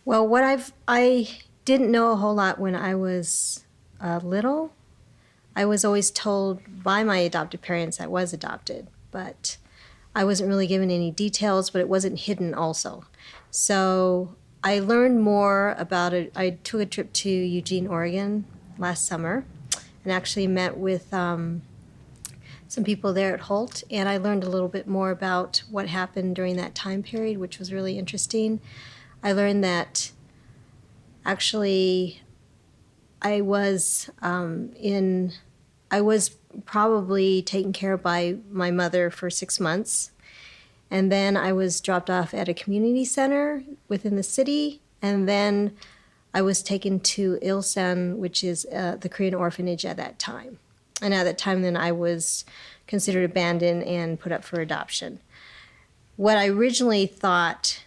Well, I didn't know a whole lot when I was little. I was always told by my adopted parents I was adopted, but I wasn't really given any details, but it wasn't hidden also. So I learned more about it. I took a trip to Eugene, Oregon last summer and actually met with some people there at Holt, and I learned a little bit more about what happened during that time period, which was really interesting. I learned that actually I was I was probably taken care of by my mother for 6 months. And then I was dropped off at a community center within the city. And then I was taken to Ilsan, which is the Korean orphanage at that time. And at that time, then I was considered abandoned and put up for adoption. What I originally thought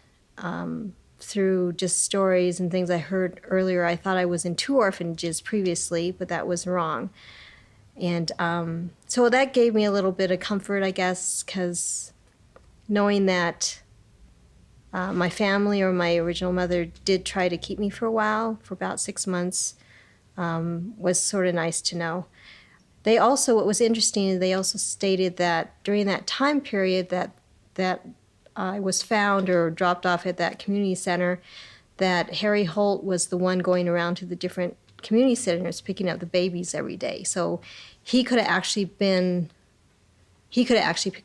through just stories and things I heard earlier, I thought I was in 2 orphanages previously, but that was wrong. And so that gave me a little bit of comfort, I guess, because knowing that my family or my original mother did try to keep me for a while, for about 6 months, was sort of nice to know. They also, what was interesting is they also stated that during that time period that I was found or dropped off at that community center, that Harry Holt was the one going around to the different community centers picking up the babies every day. So he could have actually picked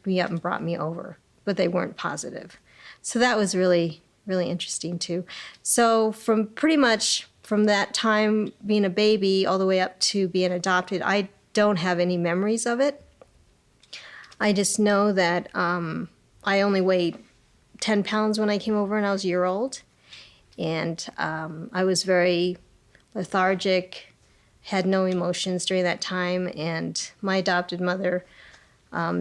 me up and brought me over, but they weren't positive. So that was really, really interesting too. So from pretty much from that time being a baby all the way up to being adopted, I don't have any memories of it. I just know that I only weighed 10 pounds when I came over and I was a year old. And I was very lethargic, had no emotions during that time. And my adopted mother,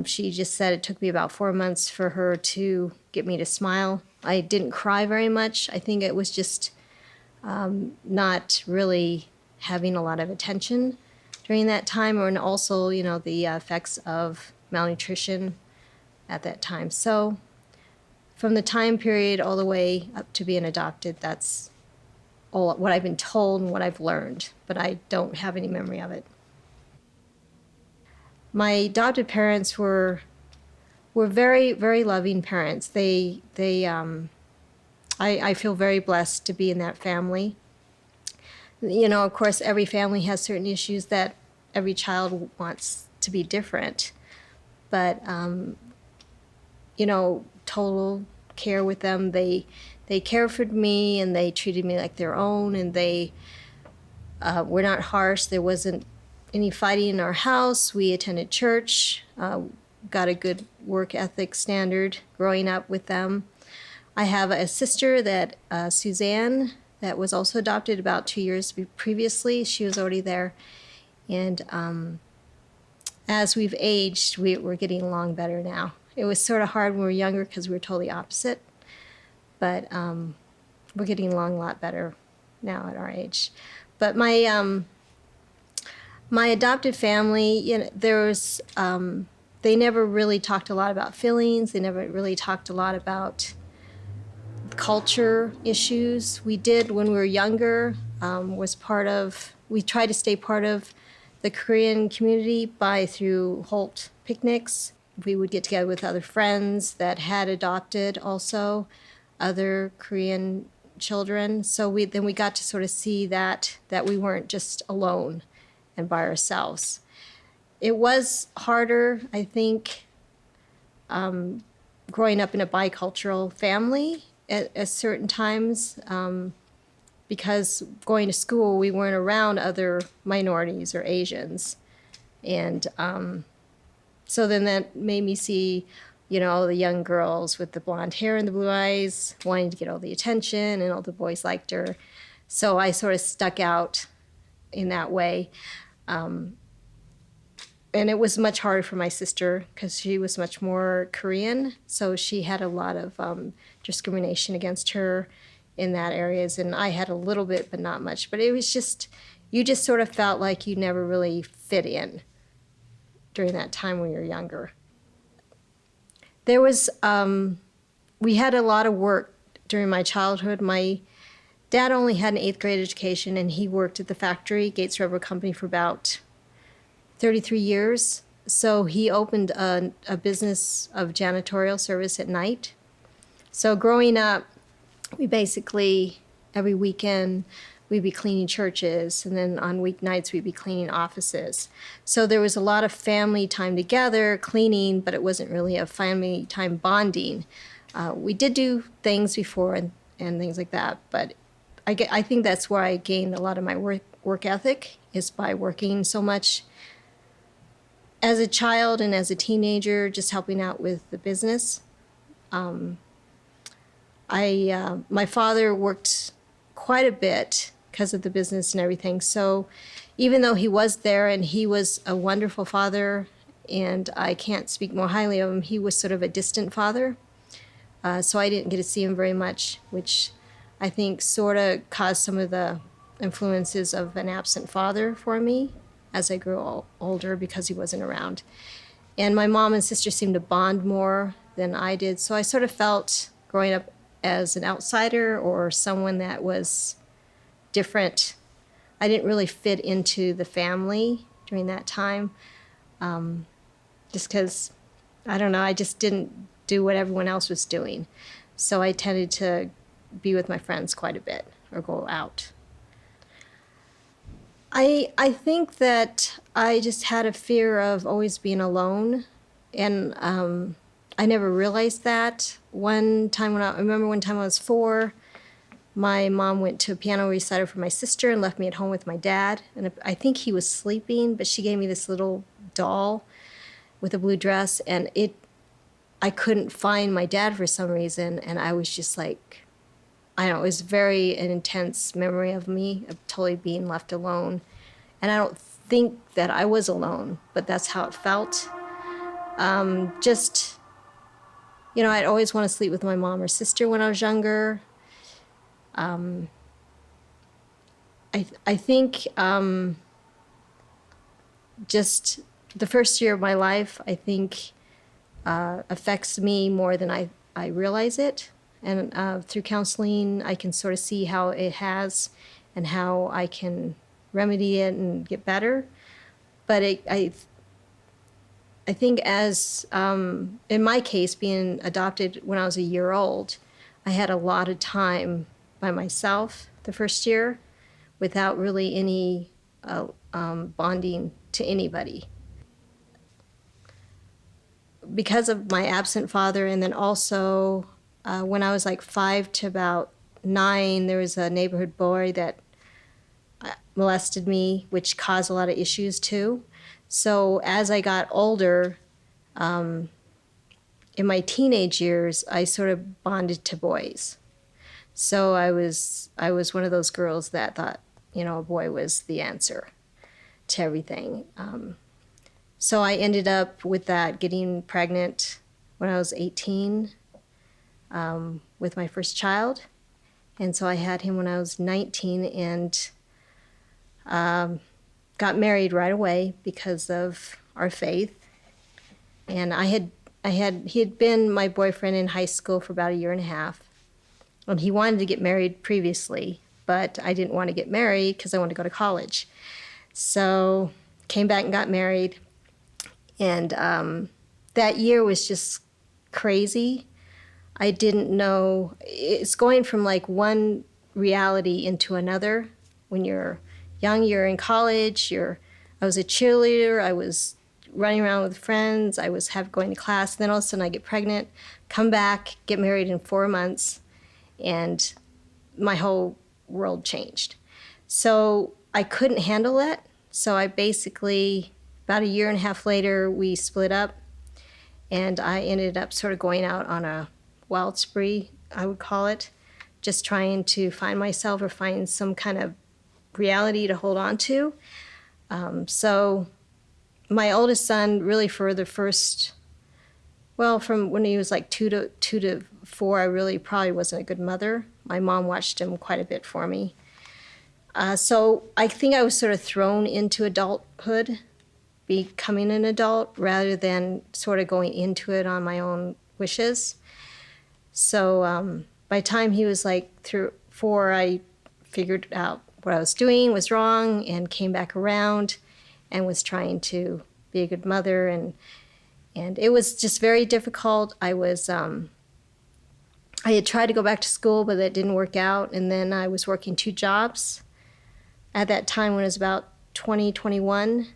she just said it took me about 4 months for her to get me to smile. I didn't cry very much. I think it was just not really having a lot of attention during that time, and also, the effects of malnutrition at that time. So from the time period all the way up to being adopted, that's all what I've been told and what I've learned, but I don't have any memory of it. My adopted parents were very, very loving parents. I feel very blessed to be in that family. Of course, every family has certain issues that every child wants to be different. But, total care with them. They cared for me and they treated me like their own, and they were not harsh. There wasn't any fighting in our house. We attended church, got a good work ethic standard growing up with them. I have a sister that, Suzanne, that was also adopted about 2 years previously. She was already there. And as we've aged, we're getting along better now. It was sort of hard when we were younger because we were totally opposite. But we're getting along a lot better now at our age. But my adopted family, they never really talked a lot about feelings. They never really talked a lot about culture issues. We did when we were younger, we tried to stay part of the Korean community through Holt picnics. We would get together with other friends that had adopted also other Korean children. So we got to sort of see that we weren't just alone and by ourselves. It was harder, I think, growing up in a bicultural family at certain times, because going to school, we weren't around other minorities or Asians. And so then that made me see, all the young girls with the blonde hair and the blue eyes wanting to get all the attention, and all the boys liked her. So I sort of stuck out in that way. And it was much harder for my sister because she was much more Korean. So she had a lot of discrimination against her in that areas. And I had a little bit, but not much. But it was just, you just sort of felt like you never really fit in during that time when you were younger. We had a lot of work during my childhood. My Dad only had an 8th grade education, and he worked at the factory, Gates Rubber Company, for about 33 years. So he opened a business of janitorial service at night. So growing up, we basically, every weekend, we'd be cleaning churches, and then on weeknights, we'd be cleaning offices. So there was a lot of family time together, cleaning, but it wasn't really a family time bonding. We did do things before and things like that, but I think that's where I gained a lot of my work ethic, is by working so much as a child and as a teenager, just helping out with the business. My father worked quite a bit because of the business and everything. So even though he was there and he was a wonderful father, and I can't speak more highly of him, he was sort of a distant father. So I didn't get to see him very much, which I think sort of caused some of the influences of an absent father for me as I grew older, because he wasn't around. And my mom and sister seemed to bond more than I did. So I sort of felt growing up as an outsider or someone that was different. I didn't really fit into the family during that time, just because, I don't know, I just didn't do what everyone else was doing. So I tended to be with my friends quite a bit or go out. I think that I just had a fear of always being alone, and I never realized that. I remember one time I was 4, my mom went to a piano recital for my sister and left me at home with my dad. And I think he was sleeping, but she gave me this little doll with a blue dress, and I couldn't find my dad for some reason, and I was just like, I don't know, it was an intense memory of me, of totally being left alone. And I don't think that I was alone, but that's how it felt. I'd always want to sleep with my mom or sister when I was younger. I think just the first year of my life, I think, affects me more than I realize it. And through counseling, I can sort of see how it has and how I can remedy it and get better. But I think as, in my case, being adopted when I was a year old, I had a lot of time by myself the first year without really any bonding to anybody. Because of my absent father, and then also when I was like 5 to about 9, there was a neighborhood boy that molested me, which caused a lot of issues too. So as I got older, in my teenage years, I sort of bonded to boys. So I was one of those girls that thought, a boy was the answer to everything. So I ended up with that, getting pregnant when I was 18 with my first child. And so I had him when I was 19 and got married right away because of our faith. And he had been my boyfriend in high school for about a year and a half. And he wanted to get married previously, but I didn't want to get married because I wanted to go to college. So came back and got married. And that year was just crazy. I didn't know. It's going from like one reality into another. When you're young, you're in college. I was a cheerleader. I was running around with friends. I was going to class. Then all of a sudden I get pregnant, come back, get married in 4 months, and my whole world changed. So I couldn't handle it. So I basically, about a year and a half later, we split up, and I ended up sort of going out on a wild spree, I would call it, just trying to find myself or find some kind of reality to hold on to. So my oldest son, really for the first, from when he was like 2 to 4, I really probably wasn't a good mother. My mom watched him quite a bit for me. So I think I was sort of thrown into adulthood, becoming an adult, rather than sort of going into it on my own wishes. So by the time he was like 4, I figured out what I was doing was wrong and came back around and was trying to be a good mother. And it was just very difficult. I had tried to go back to school, but that didn't work out. And then I was working 2 jobs at that time when it was about 2021.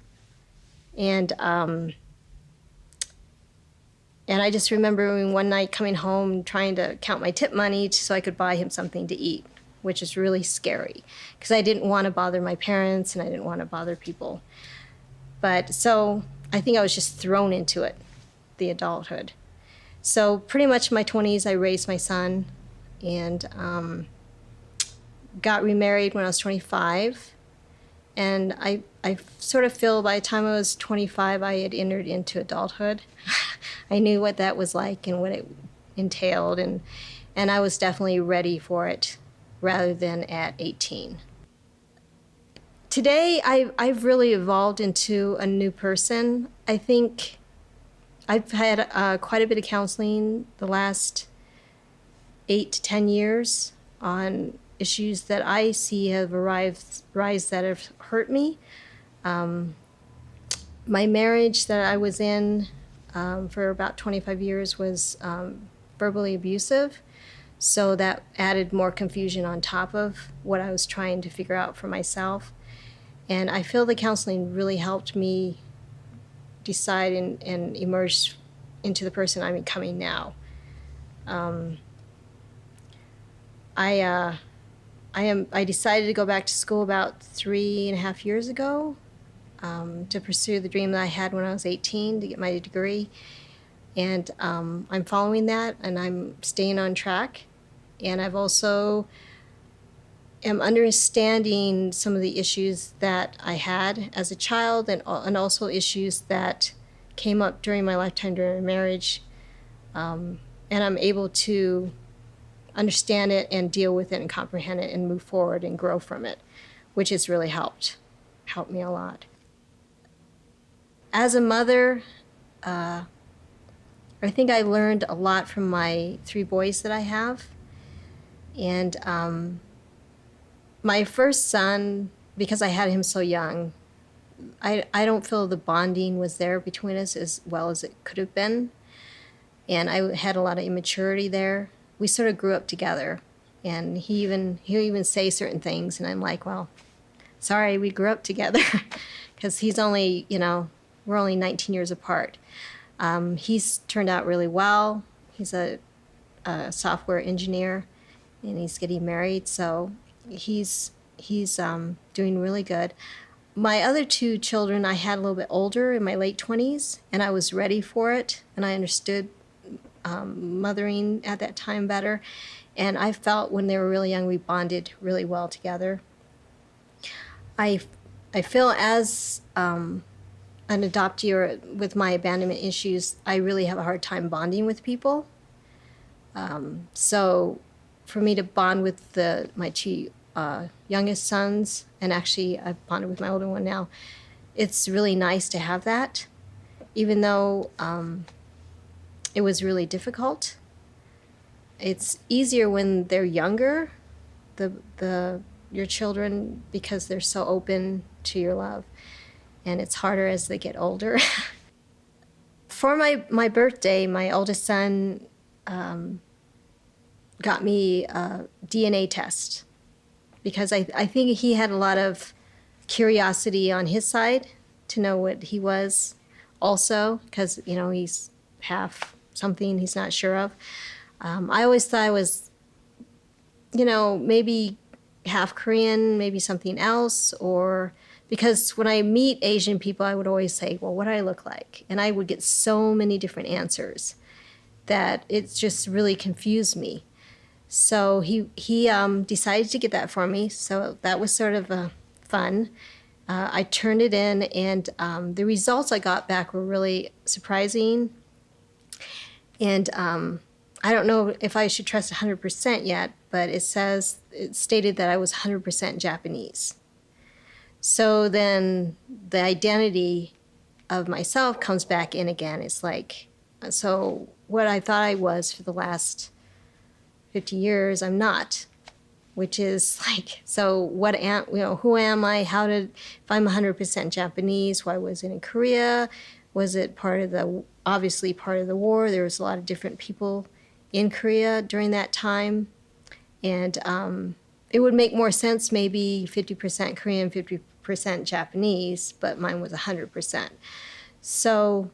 And I just remember one night coming home trying to count my tip money so I could buy him something to eat, which is really scary because I didn't want to bother my parents and I didn't want to bother people. But so I think I was just thrown into it, the adulthood. So pretty much in my 20s, I raised my son and got remarried when I was 25. And I sort of feel by the time I was 25, I had entered into adulthood. I knew what that was like and what it entailed, and I was definitely ready for it rather than at 18. Today, I've really evolved into a new person. I think I've had quite a bit of counseling the last 8 to 10 years on issues that I see have rise that have hurt me. My marriage that I was in for about 25 years was verbally abusive, so that added more confusion on top of what I was trying to figure out for myself. And I feel the counseling really helped me decide and emerge into the person I'm becoming now. I decided to go back to school about 3.5 years ago to pursue the dream that I had when I was 18 to get my degree. And I'm following that and I'm staying on track. And I've also am understanding some of the issues that I had as a child and also issues that came up during my lifetime during marriage. And I'm able to understand it and deal with it and comprehend it and move forward and grow from it, which has really helped me a lot. As a mother, I think I learned a lot from my 3 boys that I have. And my first son, because I had him so young, I don't feel the bonding was there between us as well as it could have been. And I had a lot of immaturity there. We sort of grew up together, and he'll even say certain things, and I'm like, well, sorry, we grew up together, because he's only, we're only 19 years apart. He's turned out really well. He's a software engineer, and he's getting married, so he's doing really good. My other 2 children I had a little bit older, in my late 20s, and I was ready for it, and I understood mothering at that time better. And I felt when they were really young, we bonded really well together. I feel as an adoptee or with my abandonment issues, I really have a hard time bonding with people. So for me to bond with my 2 youngest sons, and actually I've bonded with my older one now, it's really nice to have that, even though it was really difficult. It's easier when they're younger, your children, because they're so open to your love, and it's harder as they get older. For my birthday, my oldest son got me a DNA test because I think he had a lot of curiosity on his side to know what he was also, because he's half something he's not sure of. I always thought I was, maybe half Korean, maybe something else, or because when I meet Asian people, I would always say, well, what do I look like? And I would get so many different answers that it just really confused me. So he decided to get that for me. So that was sort of fun. I turned it in, and the results I got back were really surprising. And I don't know if I should trust 100% yet, but it stated that I was 100% Japanese. So then the identity of myself comes back in again. It's like, so what I thought I was for the last 50 years, I'm not. which is like, so what am, who am I? If I'm 100% Japanese, why was it in Korea? Was it obviously part of the war? There was a lot of different people in Korea during that time. And it would make more sense maybe 50% Korean, 50% Japanese, but mine was 100%. So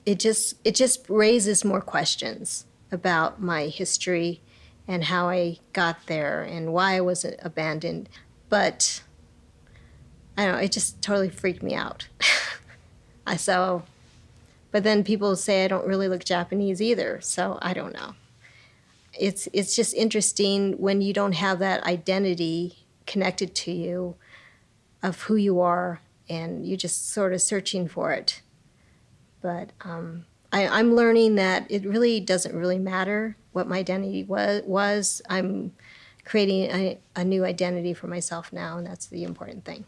it just raises more questions about my history and how I got there and why I was abandoned. But I don't know, it just totally freaked me out. But then people say I don't really look Japanese either, so I don't know. It's just interesting when you don't have that identity connected to you of who you are, and you're just sort of searching for it. But I'm learning that it really doesn't really matter what my identity was. I'm creating a new identity for myself now, and that's the important thing.